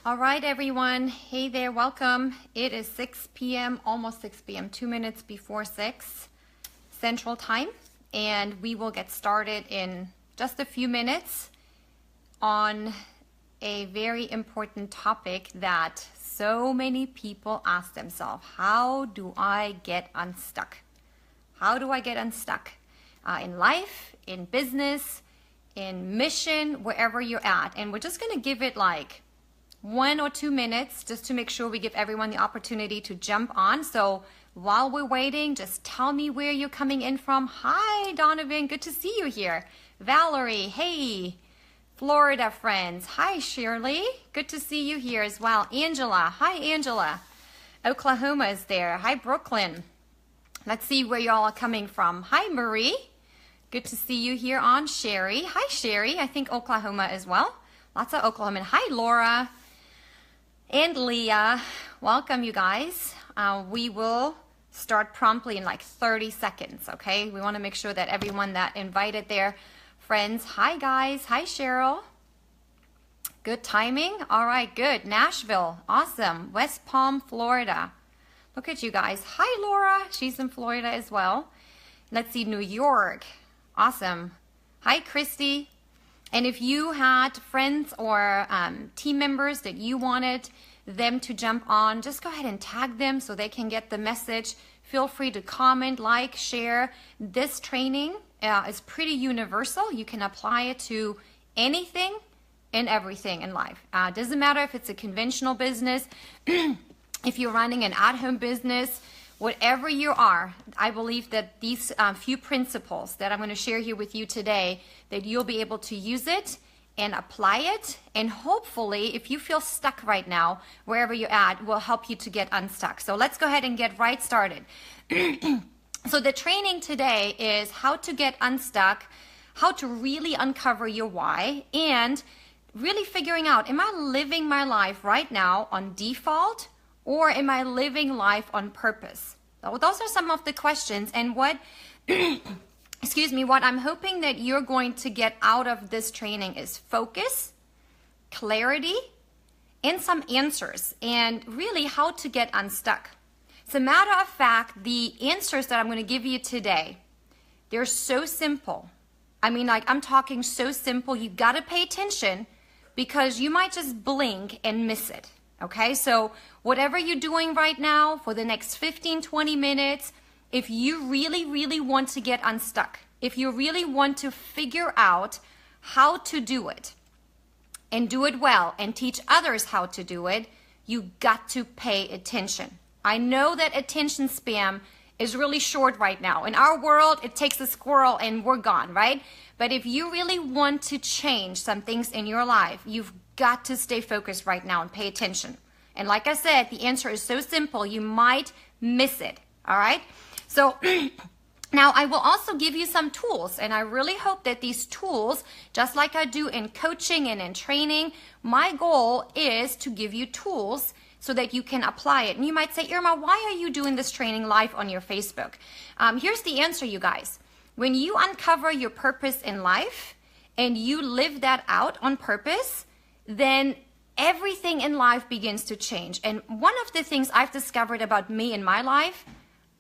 All right, everyone. Hey there, welcome. It is 6 p.m., almost 6 p.m., 2 minutes before 6 Central Time, and we will get started in just a few minutes on a very important topic that so many people ask themselves. How do I get unstuck? How do I get unstuck? In life, in business, in mission, wherever you're at. And we're just going to give it like 1 or 2 minutes just to make sure we give everyone the opportunity to jump on. So while we're waiting, just tell me where you're coming in from. Hi, Donovan. Good to see you here. Valerie, hey. Florida friends. Hi, Shirley. Good to see you here as well. Angela. Hi, Angela. Oklahoma is there. Hi, Brooklyn. Let's see where y'all are coming from. Hi, Marie. Good to see you here on. Sherry. Hi, Sherry. I think Oklahoma as well. Lots of Oklahoma. Hi, Laura. And Leah. Welcome, you guys. We will start promptly in like 30 seconds, okay? We want to make sure that everyone that invited their friends. Hi, guys. Hi, Cheryl. Good timing. All right, good. Nashville. Awesome. West Palm, Florida. Look at you guys. Hi, Laura. She's in Florida as well. Let's see, New York. Awesome. Hi, Christy. And if you had friends or team members that you wanted them to jump on, just go ahead and tag them so they can get the message. Feel free to comment, like, share. This training is pretty universal. You can apply it to anything and everything in life. Doesn't matter if it's a conventional business, if you're running an at-home business, whatever you are. I believe that these few principles that I'm going to share here with you today, that you'll be able to use it and apply it, and hopefully if you feel stuck right now wherever you're at, will help you to get unstuck. So let's go ahead and get right started. So the training today is how to get unstuck, how to really uncover your why, and really figuring out, am I living my life right now on default, or am I living life on purpose? So those are some of the questions, and what excuse me, what I'm hoping that you're going to get out of this training is focus, clarity, and some answers, and really how to get unstuck. As a matter of fact, the answers that I'm going to give you today, they're so simple. I mean, like, I'm talking so simple, you got to pay attention because you might just blink and miss it. Okay, so whatever you're doing right now for the next 15, 20 minutes, if you really, really want to get unstuck, if you really want to figure out how to do it and do it well and teach others how to do it, you got to pay attention. I know that attention span is really short right now. In our world, it takes a squirrel and we're gone, right? But if you really want to change some things in your life, you've got to stay focused right now and pay attention. And like I said, the answer is so simple, you might miss it, all right? So now I will also give you some tools, and I really hope that these tools, just like I do in coaching and in training, my goal is to give you tools so that you can apply it. And you might say, Irma, why are you doing this training live on your Facebook? Here's the answer, you guys. When you uncover your purpose in life and you live that out on purpose, then everything in life begins to change. And one of the things I've discovered about me in my life,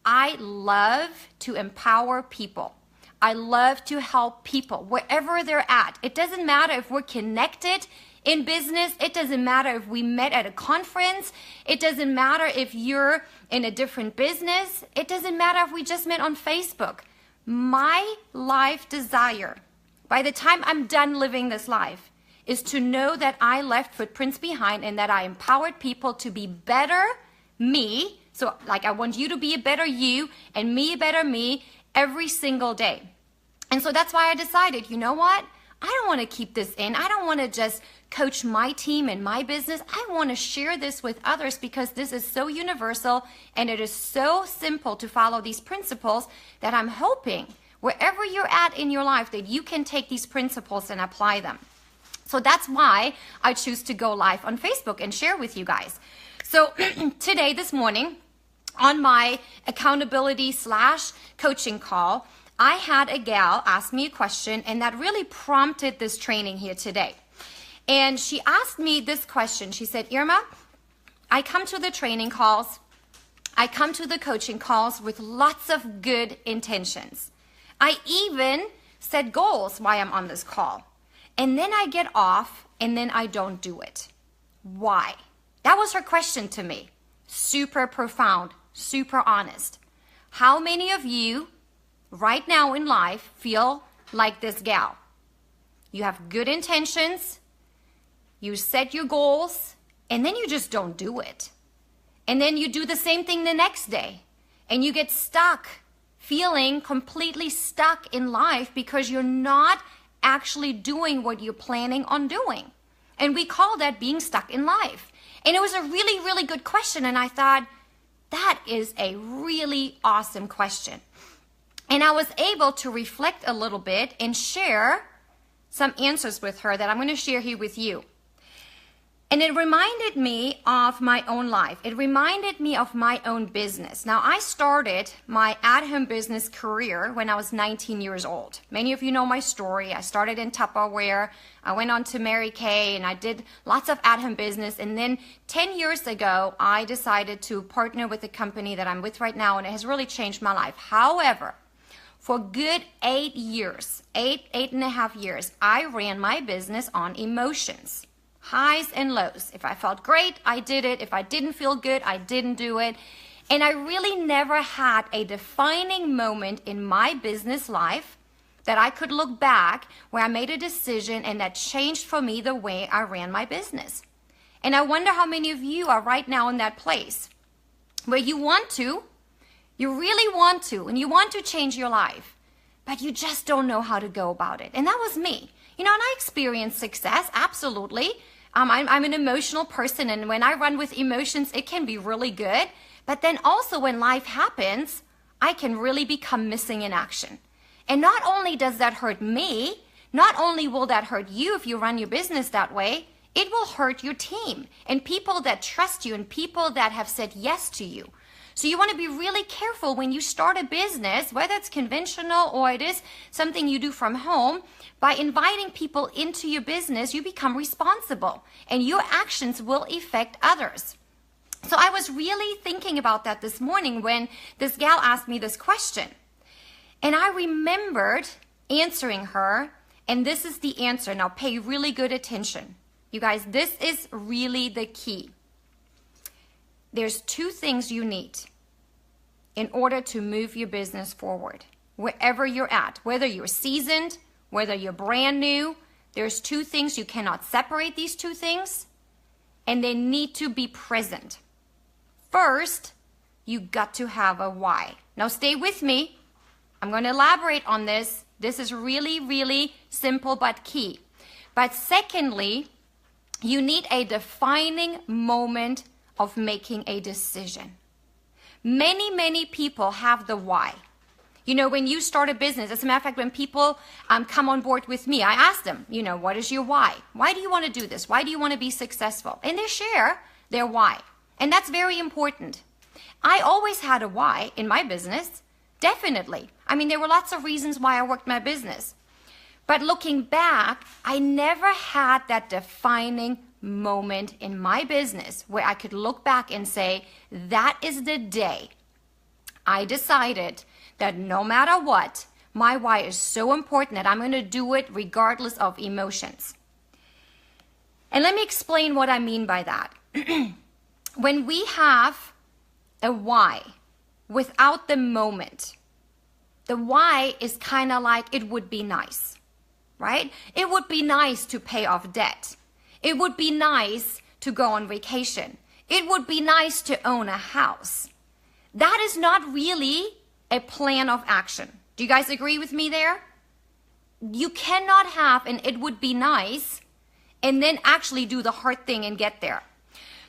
I love to empower people. I love to help people wherever they're at. It doesn't matter if we're connected in business. It doesn't matter if we met at a conference. It doesn't matter if you're in a different business. It doesn't matter if we just met on Facebook. My life desire, by the time I'm done living this life, is to know that I left footprints behind and that I empowered people to be better me. So like, I want you to be a better you and me a better me every single day. And so that's why I decided, you know what? I don't want to keep this in. I don't want to just coach my team and my business. I want to share this with others because this is so universal and it is so simple to follow these principles that I'm hoping wherever you're at in your life that you can take these principles and apply them. So that's why I choose to go live on Facebook and share with you guys. So today, this morning, on my accountability / coaching call, I had a gal ask me a question, and that really prompted this training here today. And she asked me this question. She said, Irma, I come to the training calls, I come to the coaching calls with lots of good intentions. I even set goals while I'm on this call. And then I get off and then I don't do it. Why? That was her question to me. Super profound, super honest. How many of you right now in life feel like this gal? You have good intentions, you set your goals, and then you just don't do it. And then you do the same thing the next day. And you get stuck, feeling completely stuck in life because you're not actually doing what you're planning on doing. And we call that being stuck in life. And it was a really, really good question. And I thought, that is a really awesome question. And I was able to reflect a little bit and share some answers with her that I'm going to share here with you. And it reminded me of my own life. It reminded me of my own business. Now, I started my at-home business career when I was 19 years old. Many of you know my story. I started in Tupperware. I went on to Mary Kay, and I did lots of at-home business. And then 10 years ago, I decided to partner with the company that I'm with right now, and it has really changed my life. However, for good 8 years, eight and a half years, I ran my business on emotions. Highs and lows. If I felt great, I did it. If I didn't feel good, I didn't do it. And I really never had a defining moment in my business life that I could look back where I made a decision and that changed for me the way I ran my business. And I wonder how many of you are right now in that place where you really want to, and you want to change your life, but you just don't know how to go about it. And that was me. You know, and I experienced success, absolutely. I'm an emotional person, and when I run with emotions, it can be really good. But then also when life happens, I can really become missing in action. And not only does that hurt me, not only will that hurt you if you run your business that way, it will hurt your team and people that trust you and people that have said yes to you. So you want to be really careful when you start a business, whether it's conventional or it is something you do from home. By inviting people into your business, you become responsible and your actions will affect others. So I was really thinking about that this morning when this gal asked me this question. And I remembered answering her, and this is the answer. Now pay really good attention. You guys, this is really the key. There's two things you need in order to move your business forward. Wherever you're at, whether you're seasoned, whether you're brand new, there's two things. You cannot separate these two things, and they need to be present. First, you got to have a why. Now stay with me. I'm going to elaborate on this. This is really, really simple but key. But secondly, you need a defining moment of making a decision. Many people have the why. You know, when you start a business, as a matter of fact, when people come on board with me, I ask them, you know, what is your why? Why do you want to do this? Why do you want to be successful? And they share their why. And that's very important. I always had a why in my business, definitely. I mean, there were lots of reasons why I worked my business. But looking back, I never had that defining moment in my business where I could look back and say, that is the day I decided that no matter what, my why is so important that I'm going to do it regardless of emotions. And let me explain what I mean by that. When we have a why without the moment, the why is kind of like, it would be nice, right? It would be nice to pay off debt. It would be nice to go on vacation. It would be nice to own a house. That is not really a plan of action. Do you guys agree with me there? You cannot have an it would be nice and then actually do the hard thing and get there.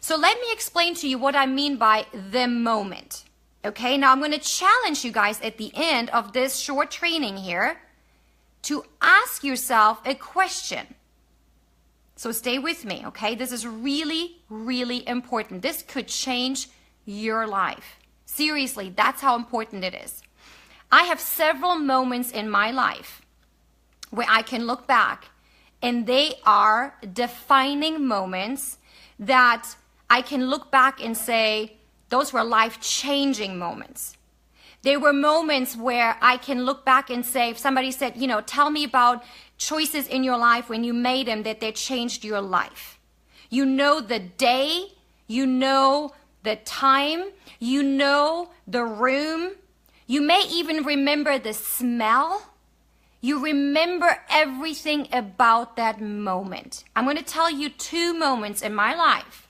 So let me explain to you what I mean by the moment. Okay, now I'm going to challenge you guys at the end of this short training here to ask yourself a question. So stay with me, okay? This is really, really important. This could change your life. Seriously, that's how important it is. I have several moments in my life where I can look back And they are defining moments that I can look back and say, those were life-changing moments. They were moments where I can look back and say, if somebody said, tell me about choices in your life when you made them that they changed your life. You know the day, you know the time, you know the room. You may even remember the smell. You remember everything about that moment. I'm going to tell you 2 moments in my life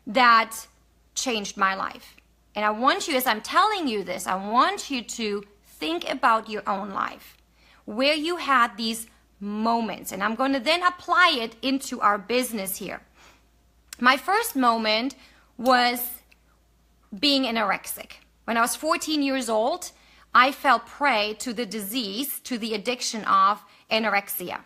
that changed my life. And I want you, as I'm telling you this, I want you to think about your own life, where you had these moments. And I'm going to then apply it into our business here. My first moment was being anorexic. When I was 14 years old, I fell prey to the disease, to the addiction of anorexia.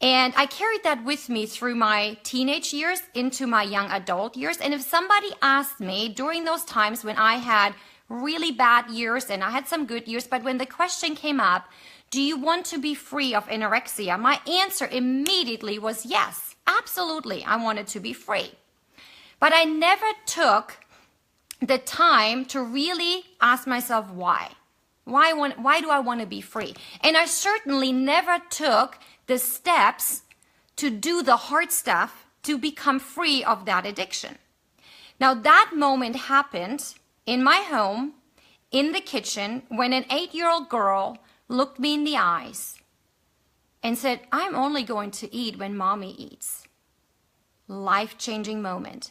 And I carried that with me through my teenage years into my young adult years. And if somebody asked me during those times when I had really bad years and I had some good years, but when the question came up, do you want to be free of anorexia? My answer immediately was yes, absolutely. I wanted to be free. But I never took the time to really ask myself why. Why do I want to be free? And I certainly never took the steps to do the hard stuff to become free of that addiction. Now that moment happened in my home, in the kitchen, when an 8-year-old girl looked me in the eyes and said, I'm only going to eat when mommy eats. Life-changing moment.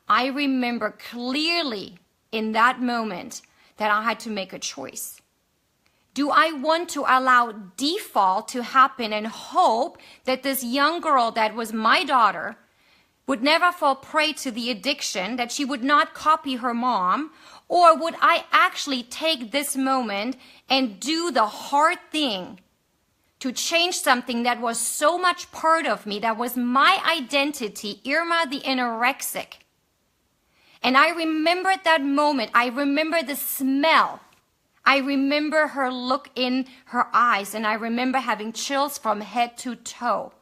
I remember clearly in that moment that I had to make a choice. Do I want to allow default to happen and hope that this young girl that was my daughter would never fall prey to the addiction, that she would not copy her mom? Or would I actually take this moment and do the hard thing to change something that was so much part of me, that was my identity, Irma the anorexic? And I remember that moment. I remember the smell. I remember her look in her eyes, and I remember having chills from head to toe.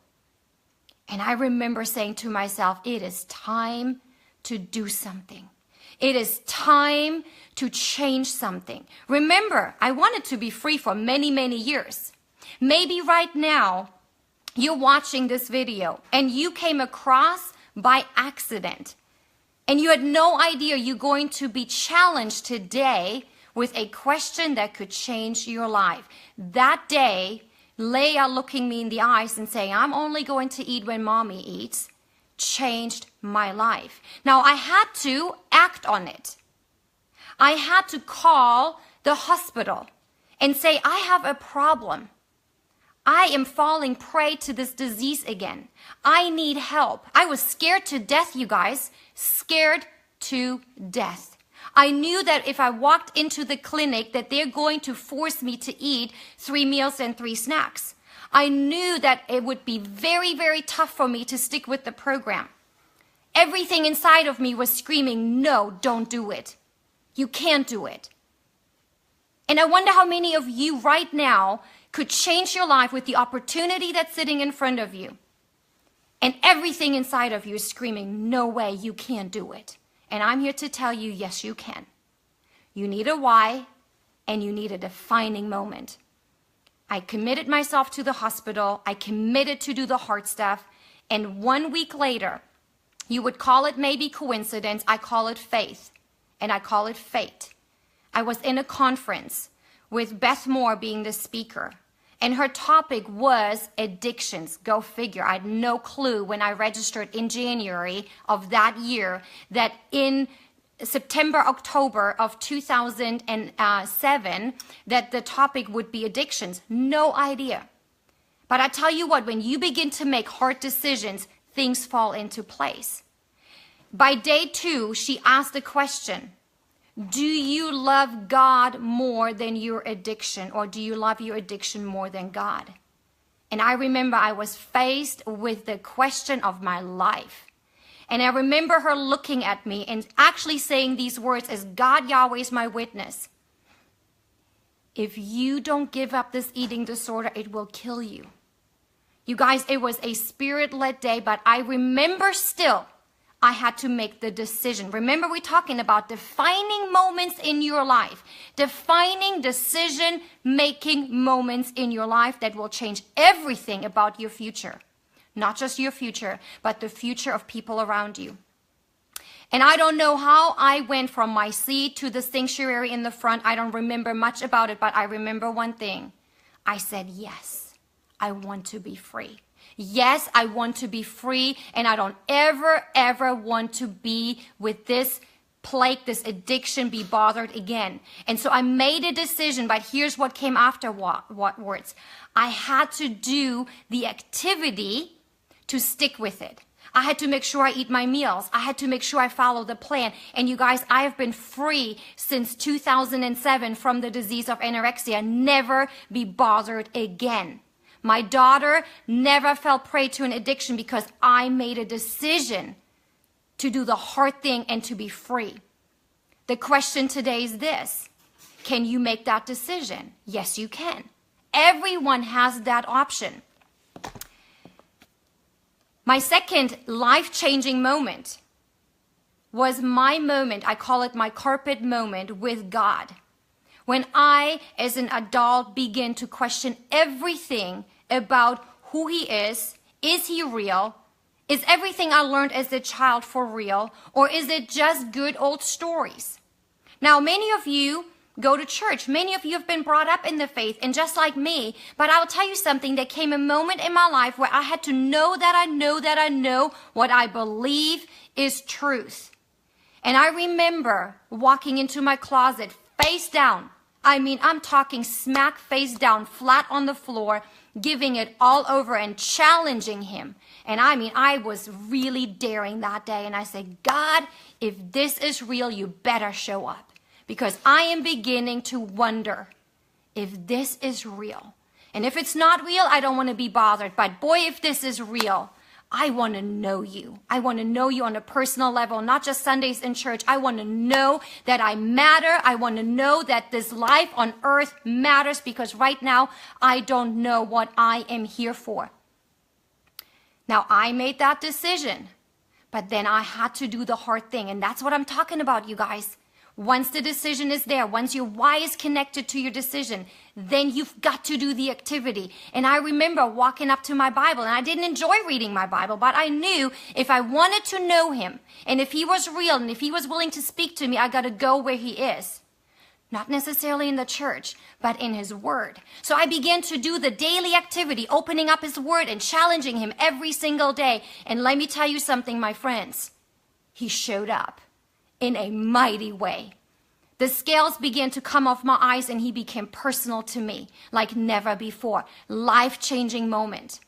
And I remember saying to myself, it is time to do something. It is time to change something. Remember, I wanted to be free for many, many years. Maybe right now, you're watching this video and you came across by accident and you had no idea you're going to be challenged today with a question that could change your life. That day, Leah looking me in the eyes and saying, I'm only going to eat when mommy eats, changed my life. Now, I had to act on it. I had to call the hospital and say, I have a problem. I am falling prey to this disease again. I need help. I was scared to death, you guys, scared to death. I knew that if I walked into the clinic that they're going to force me to eat 3 meals and 3 snacks. I knew that it would be very, very tough for me to stick with the program. Everything inside of me was screaming, no, don't do it. You can't do it. And I wonder how many of you right now could change your life with the opportunity that's sitting in front of you. And everything inside of you is screaming, no way, you can't do it. And I'm here to tell you, yes, you can. You need a why, and you need a defining moment. I committed myself to the hospital. I committed to do the hard stuff. And 1 week later, you would call it maybe coincidence. I call it faith, and I call it fate. I was in a conference with Beth Moore being the speaker. And her topic was addictions. Go figure. I had no clue when I registered in January of that year that in September, October of 2007, that the topic would be addictions. No idea. But I tell you what, when you begin to make hard decisions, things fall into place. By day 2, she asked a question. Do you love God more than your addiction, or do you love your addiction more than God? And I remember I was faced with the question of my life. And I remember her looking at me and actually saying these words, as God Yahweh is my witness. If you don't give up this eating disorder, it will kill you. You guys, it was a spirit-led day, but I remember still I had to make the decision. Remember, we're talking about defining moments in your life, defining decision-making moments in your life that will change everything about your future. Not just your future, but the future of people around you. And I don't know how I went from my seat to the sanctuary in the front. I don't remember much about it, but I remember one thing. I said, yes, I want to be free. Yes, I want to be free, and I don't ever want to be with this plague, this addiction, be bothered again. And so I made a decision, but here's what came afterwards. I had to do the activity to stick with it. I had to make sure I eat my meals. I had to make sure I follow the plan. And you guys, I have been free since 2007 from the disease of anorexia. Never be bothered again. My daughter never fell prey to an addiction because I made a decision to do the hard thing and to be free. The question today is this: can you make that decision? Yes, you can. Everyone has that option. My second life-changing moment was my moment, I call it my carpet moment with God. When I, as an adult, begin to question everything about who he is he real? Is everything I learned as a child for real? Or is it just good old stories? Now, many of you go to church. Many of you have been brought up in the faith, and just like me, but I'll tell you something, there came a moment in my life where I had to know that I know what I believe is truth. And I remember walking into my closet face down. I mean, I'm talking smack face down, flat on the floor, giving it all over and challenging him. And I mean, I was really daring that day. And I said, God, if this is real, you better show up. Because I am beginning to wonder if this is real. And if it's not real, I don't want to be bothered. But boy, if this is real, I want to know you. I want to know you on a personal level, not just Sundays in church. I want to know that I matter. I want to know that this life on earth matters, because right now I don't know what I am here for. Now, I made that decision, but then I had to do the hard thing. And that's what I'm talking about, you guys. Once the decision is there, once your why is connected to your decision, then you've got to do the activity. And I remember walking up to my Bible, and I didn't enjoy reading my Bible, but I knew if I wanted to know him, and if he was real, and if he was willing to speak to me, I got to go where he is. Not necessarily in the church, but in his word. So I began to do the daily activity, opening up his word and challenging him every single day. And let me tell you something, my friends. He showed up in a mighty way. The scales began to come off my eyes, and he became personal to me like never before. Life-changing moment.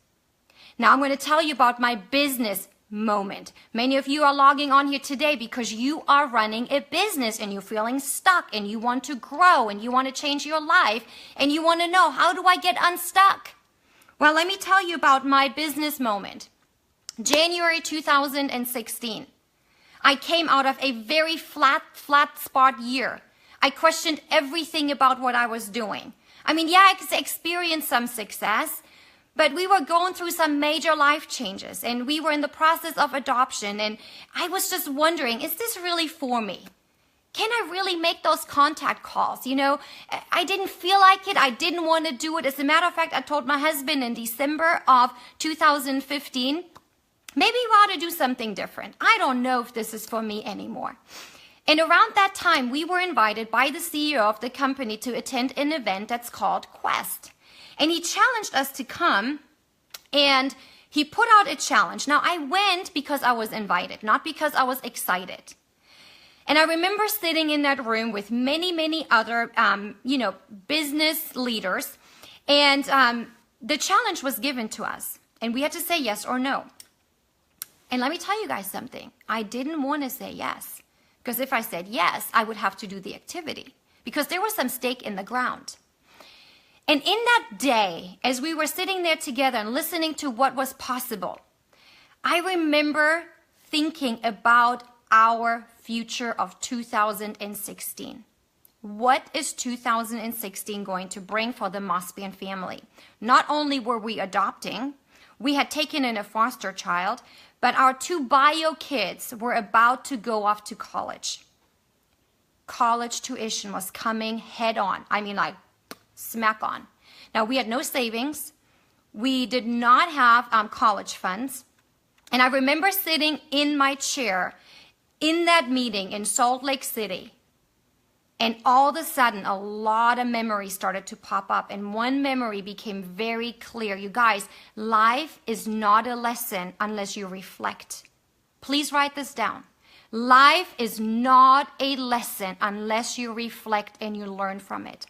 Now I'm going to tell you about my business moment. Many of you are logging on here today because you are running a business and you're feeling stuck and you want to grow and you want to change your life and you want to know, how do I get unstuck? Well, let me tell you about my business moment. January 2016. I came out of a very flat spot year. I questioned everything about what I was doing. I mean, yeah, I experienced some success, but we were going through some major life changes, and we were in the process of adoption, and I was just wondering, is this really for me? Can I really make those contact calls? You know, I didn't feel like it. I didn't want to do it. As a matter of fact, I told my husband in December of 2015, maybe we ought to do something different. I don't know if this is for me anymore. And around that time, we were invited by the CEO of the company to attend an event that's called Quest. And he challenged us to come, and he put out a challenge. Now, I went because I was invited, not because I was excited. And I remember sitting in that room with many other, business leaders. And the challenge was given to us. And we had to say yes or no. And let me tell you guys something. I didn't want to say yes. Because if I said yes, I would have to do the activity. Because there was some stake in the ground. And in that day, as we were sitting there together and listening to what was possible, I remember thinking about our future of 2016. What is 2016 going to bring for the Mospian family? Not only were we adopting, We had taken in a foster child, but our 2 bio kids were about to go off to college. College tuition was coming head on. I mean, like smack on. Now, we had no savings. We did not have college funds. And I remember sitting in my chair in that meeting in Salt Lake City. And all of a sudden, a lot of memories started to pop up. And one memory became very clear. You guys, life is not a lesson unless you reflect. Please write this down. Life is not a lesson unless you reflect and you learn from it.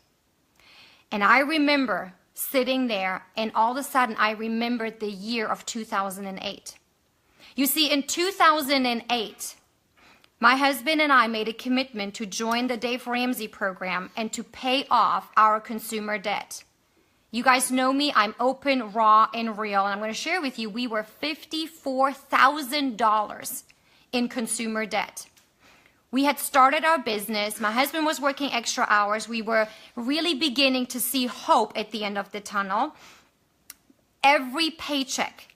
And I remember sitting there, and all of a sudden, I remembered the year of 2008. You see, in 2008, my husband and I made a commitment to join the Dave Ramsey program and to pay off our consumer debt. You guys know me. I'm open, raw, and real. And I'm going to share with you, we were $54,000 in consumer debt. We had started our business. My husband was working extra hours. We were really beginning to see hope at the end of the tunnel. Every paycheck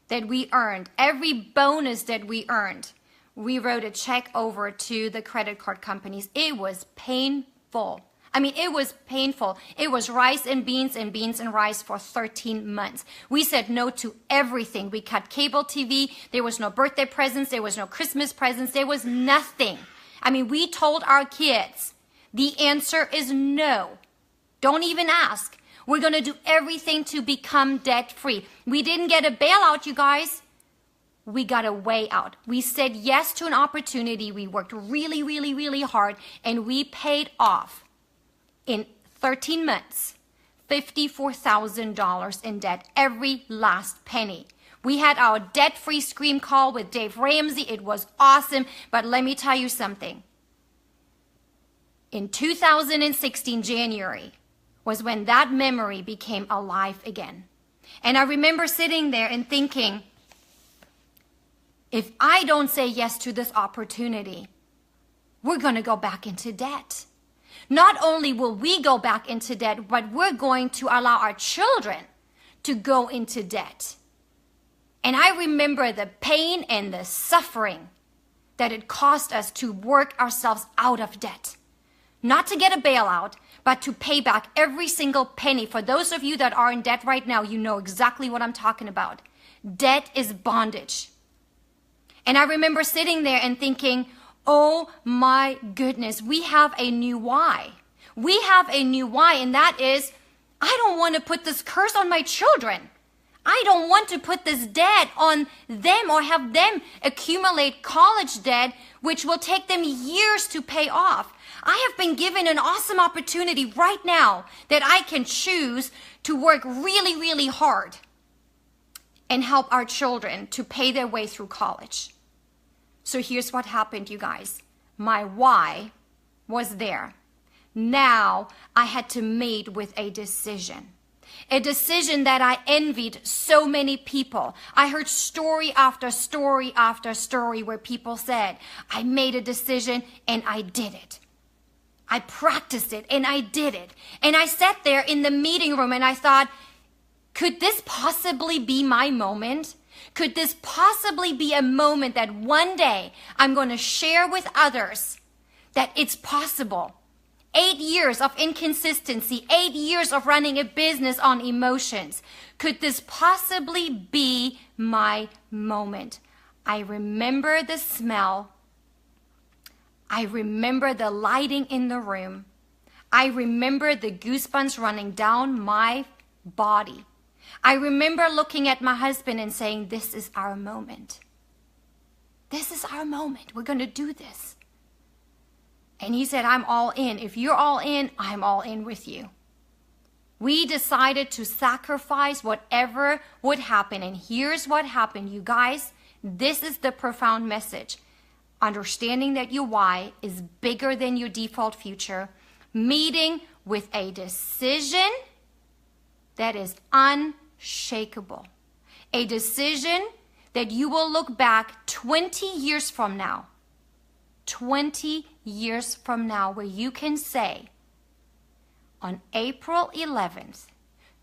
that we earned, every bonus that we earned, we wrote a check over to the credit card companies. It was painful. I mean, it was painful. It was rice and beans and rice for 13 months. We said no to everything. We cut cable TV. There was no birthday presents. There was no Christmas presents. There was nothing. I mean, we told our kids, the answer is no. Don't even ask. We're going to do everything to become debt-free. We didn't get a bailout, you guys. We got a way out. We said yes to an opportunity. We worked really, really, really hard, and we paid off in 13 months, $54,000 in debt, every last penny. We had our debt-free scream call with Dave Ramsey. It was awesome, but let me tell you something. In 2016, January, was when that memory became alive again. And I remember sitting there and thinking, if I don't say yes to this opportunity, we're going to go back into debt. Not only will we go back into debt, but we're going to allow our children to go into debt. And I remember the pain and the suffering that it cost us to work ourselves out of debt. Not to get a bailout, but to pay back every single penny. For those of you that are in debt right now, you know exactly what I'm talking about. Debt is bondage. And I remember sitting there and thinking, oh my goodness, we have a new why. We have a new why, and that is, I don't want to put this curse on my children. I don't want to put this debt on them or have them accumulate college debt, which will take them years to pay off. I have been given an awesome opportunity right now that I can choose to work really, really hard and help our children to pay their way through college. So here's what happened, you guys. My why was there. Now I had to meet with a decision. A decision that I envied so many people. I heard story after story after story where people said, I made a decision and I did it. I practiced it and I did it. And I sat there in the meeting room and I thought, could this possibly be my moment? Could this possibly be a moment that one day I'm going to share with others that it's possible? 8 years of inconsistency, 8 years of running a business on emotions. Could this possibly be my moment? I remember the smell. I remember the lighting in the room. I remember the goosebumps running down my body. I remember looking at my husband and saying, this is our moment. This is our moment. We're going to do this. And he said, I'm all in. If you're all in, I'm all in with you. We decided to sacrifice whatever would happen. And here's what happened, you guys. This is the profound message. Understanding that your why is bigger than your default future. Meeting with a decision that is unshakable. A decision that you will look back 20 years from now. 20 years from now, where you can say, on April 11th,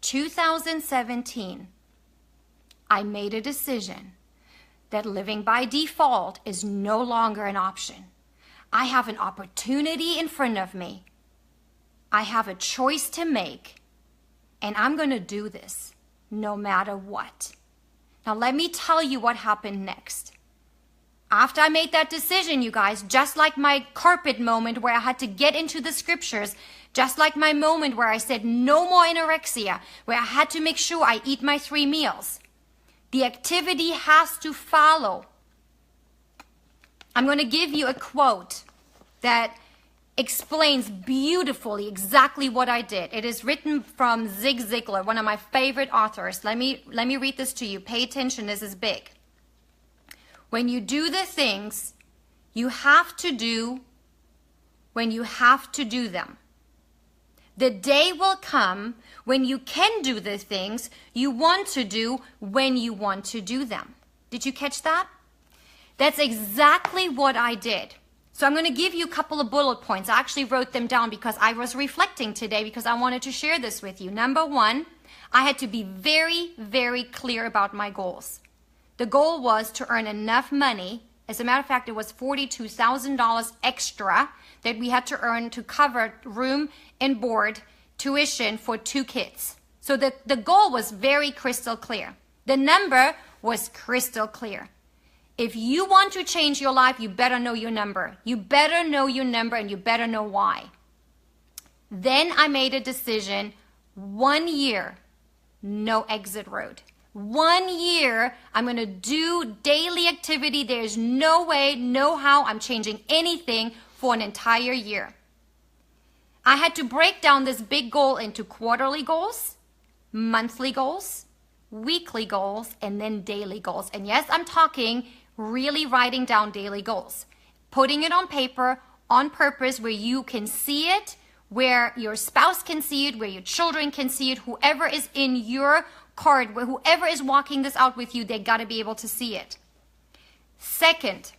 2017, I made a decision that living by default is no longer an option. I have an opportunity in front of me. I have a choice to make, and I'm going to do this no matter what. Now, let me tell you what happened next. After I made that decision, you guys, just like my carpet moment where I had to get into the scriptures, just like my moment where I said no more anorexia, where I had to make sure I eat my 3 meals, the activity has to follow. I'm going to give you a quote that explains beautifully exactly what I did. It is written from Zig Ziglar, one of my favorite authors. Let me read this to you. Pay attention, this is big. When you do the things you have to do when you have to do them, the day will come when you can do the things you want to do when you want to do them. Did you catch that? That's exactly what I did. So I'm going to give you a couple of bullet points. I actually wrote them down because I was reflecting today because I wanted to share this with you. Number one, I had to be very, very clear about my goals. The goal was to earn enough money. As a matter of fact, it was $42,000 extra that we had to earn to cover room and board tuition for 2 kids. So the goal was very crystal clear. The number was crystal clear. If you want to change your life, you better know your number. You better know your number and you better know why. Then I made a decision, 1 year, no exit road. 1 year, I'm going to do daily activity. There's no way, no how I'm changing anything for an entire year. I had to break down this big goal into quarterly goals, monthly goals, weekly goals, and then daily goals. And yes, I'm talking really writing down daily goals, putting it on paper on purpose where you can see it, where your spouse can see it, where your children can see it, whoever is in your card, whoever is walking this out with you, they got to be able to see it. Second,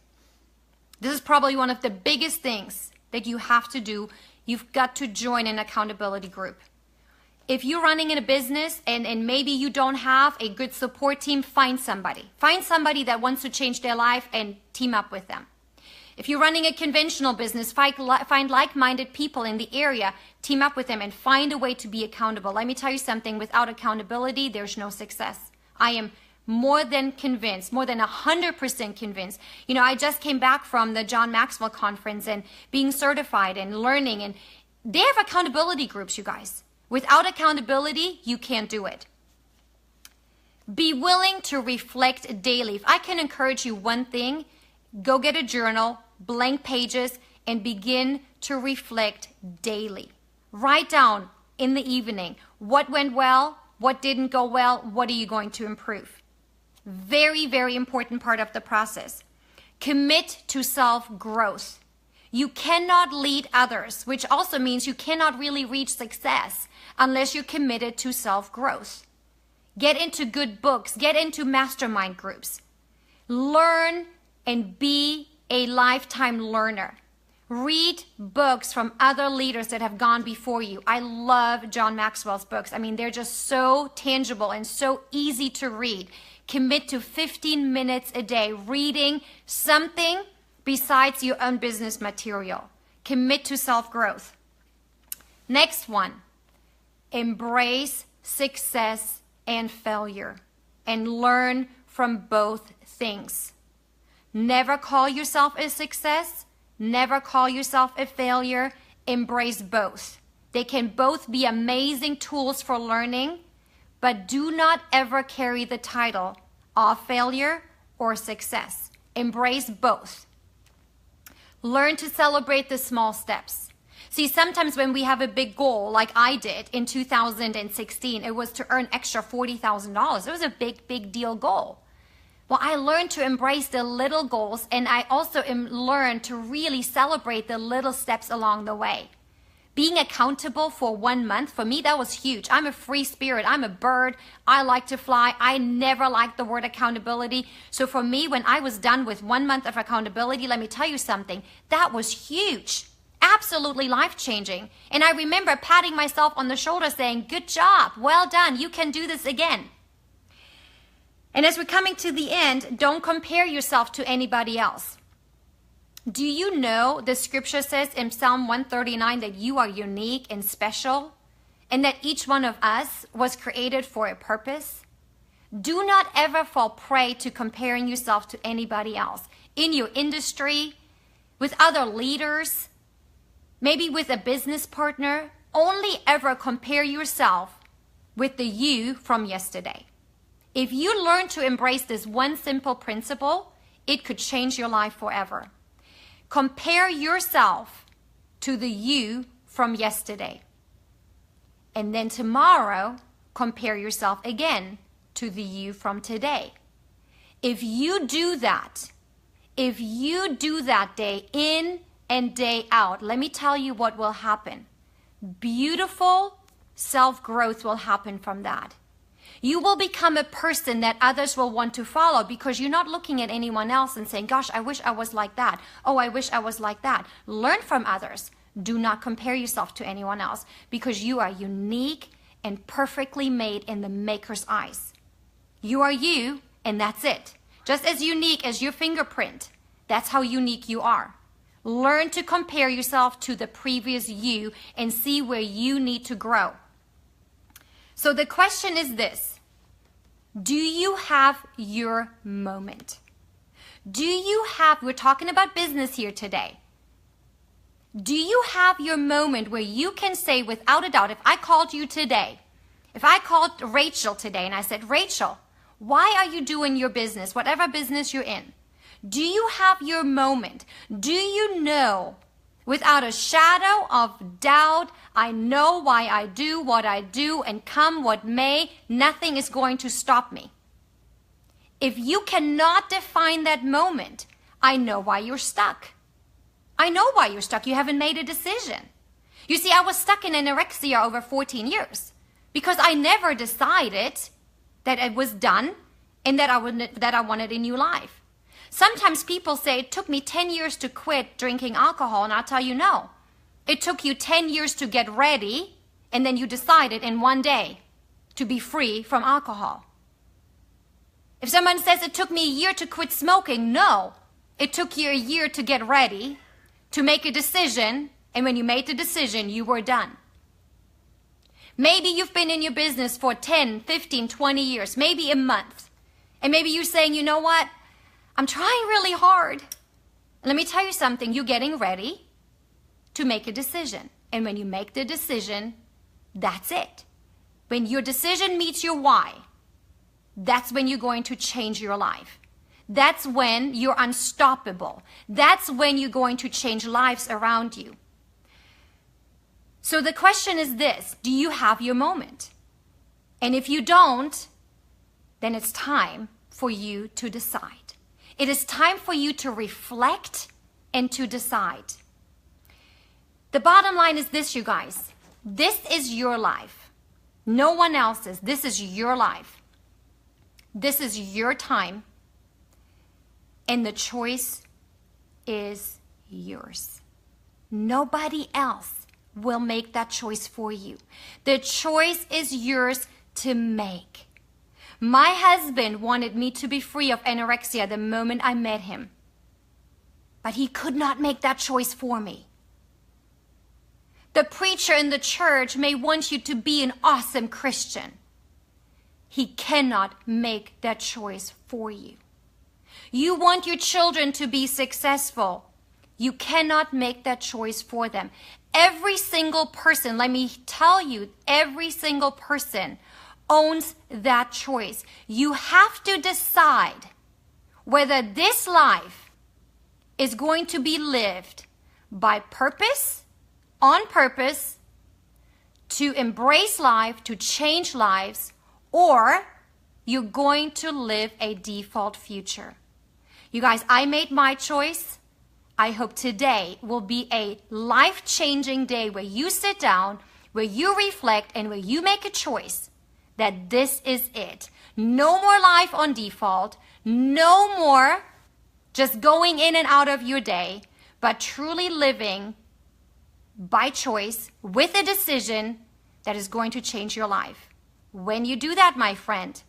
this is probably one of the biggest things that you have to do. You've got to join an accountability group. If you're running in a business and maybe you don't have a good support team, find somebody. Find somebody that wants to change their life and team up with them. If you're running a conventional business, find like-minded people in the area, team up with them, and find a way to be accountable. Let me tell you something, without accountability, there's no success. I am more than convinced, more than 100% convinced. You know, I just came back from the John Maxwell conference and being certified and learning, and they have accountability groups, you guys. Without accountability, you can't do it. Be willing to reflect daily. If I can encourage you one thing, go get a journal, blank pages, and begin to reflect daily. Write down in the evening what went well, what didn't go well, what are you going to improve. Very, very important part of the process. Commit to self-growth. You cannot lead others, which also means you cannot really reach success unless you're committed to self-growth. Get into good books, get into mastermind groups. Learn and be a lifetime learner. Read books from other leaders that have gone before you. I love John Maxwell's books. I mean, they're just so tangible and so easy to read. Commit to 15 minutes a day reading something besides your own business material. Commit to self-growth. Next one, embrace success and failure and learn from both things. Never call yourself a success. Never call yourself a failure. Embrace both. They can both be amazing tools for learning, but do not ever carry the title of failure or success. Embrace both. Learn to celebrate the small steps. See, sometimes when we have a big goal, like I did in 2016, it was to earn extra $40,000. It was a big, big deal goal. Well, I learned to embrace the little goals, and I also learned to really celebrate the little steps along the way. Being accountable for 1 month, for me, that was huge. I'm a free spirit. I'm a bird. I like to fly. I never liked the word accountability. So for me, when I was done with 1 month of accountability, let me tell you something, that was huge. Absolutely life-changing. And I remember patting myself on the shoulder saying, good job, well done, you can do this again. And as we're coming to the end, don't compare yourself to anybody else. Do you know the scripture says in Psalm 139 that you are unique and special, and that each one of us was created for a purpose? Do not ever fall prey to comparing yourself to anybody else in your industry, with other leaders, maybe with a business partner. Only ever compare yourself with the you from yesterday. If you learn to embrace this one simple principle, it could change your life forever. Compare yourself to the you from yesterday. And then tomorrow, compare yourself again to the you from today. If you do that day in and day out, let me tell you what will happen. Beautiful self-growth will happen from that. You will become a person that others will want to follow because you're not looking at anyone else and saying, gosh, I wish I was like that. Oh, I wish I was like that. Learn from others. Do not compare yourself to anyone else because you are unique and perfectly made in the Maker's eyes. You are you, and that's it. Just as unique as your fingerprint. That's how unique you are. Learn to compare yourself to the previous you and see where you need to grow. So the question is this: do you have your moment? We're talking about business here today. Do you have your moment where you can say without a doubt, if I called you today, if I called Rachel today and I said, Rachel, why are you doing your business, whatever business you're in? Do you have your moment? Do you know without a shadow of doubt, I know why I do what I do, and come what may, nothing is going to stop me? If you cannot define that moment, I know why you're stuck. I know why you're stuck. You haven't made a decision. You see, I was stuck in anorexia over 14 years because I never decided that it was done and that I wanted a new life. Sometimes people say it took me 10 years to quit drinking alcohol, and I'll tell you no. It took you 10 years to get ready, and then you decided in one day to be free from alcohol. If someone says it took me a year to quit smoking, no. It took you a year to get ready, to make a decision, and when you made the decision, you were done. Maybe you've been in your business for 10, 15, 20 years, maybe a month. And maybe you're saying, you know what? I'm trying really hard. Let me tell you something. You're getting ready to make a decision. And when you make the decision, that's it. When your decision meets your why, that's when you're going to change your life. That's when you're unstoppable. That's when you're going to change lives around you. So the question is this: do you have your moment? And if you don't, then it's time for you to decide. It is time for you to reflect and to decide. The bottom line is this, you guys. This is your life. No one else's. This is your life. This is your time. And the choice is yours. Nobody else will make that choice for you. The choice is yours to make. My husband wanted me to be free of anorexia the moment I met him. But he could not make that choice for me. The preacher in the church may want you to be an awesome Christian. He cannot make that choice for you. You want your children to be successful. You cannot make that choice for them. Every single person, let me tell you, every single person owns that choice. You have to decide whether this life is going to be lived by purpose, on purpose, to embrace life, to change lives, or you're going to live a default future. You guys, I made my choice. I hope today will be a life-changing day where you sit down, where you reflect, and where you make a choice that this is it. No more life on default. No more just going in and out of your day, but truly living by choice with a decision that is going to change your life. When you do that, my friend,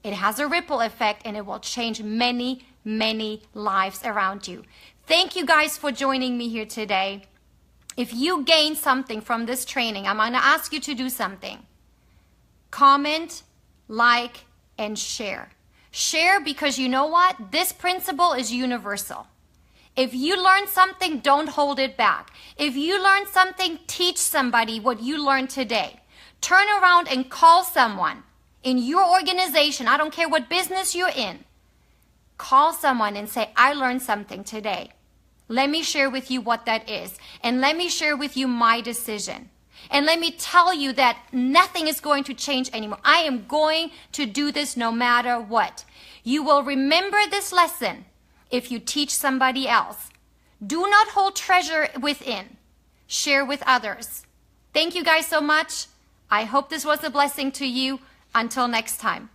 It has a ripple effect and it will change many, many lives around you. Thank you guys for joining me here today. If you gain something from this training, I'm going to ask you to do something. Comment, like, and share. Share because you know what? This principle is universal. If you learn something, don't hold it back. If you learn something, teach somebody what you learned today. Turn around and call someone in your organization. I don't care what business you're in. Call someone and say, I learned something today. Let me share with you what that is. And let me share with you my decision. And let me tell you that nothing is going to change anymore. I am going to do this no matter what. You will remember this lesson if you teach somebody else. Do not hold treasure within. Share with others. Thank you guys so much. I hope this was a blessing to you. Until next time.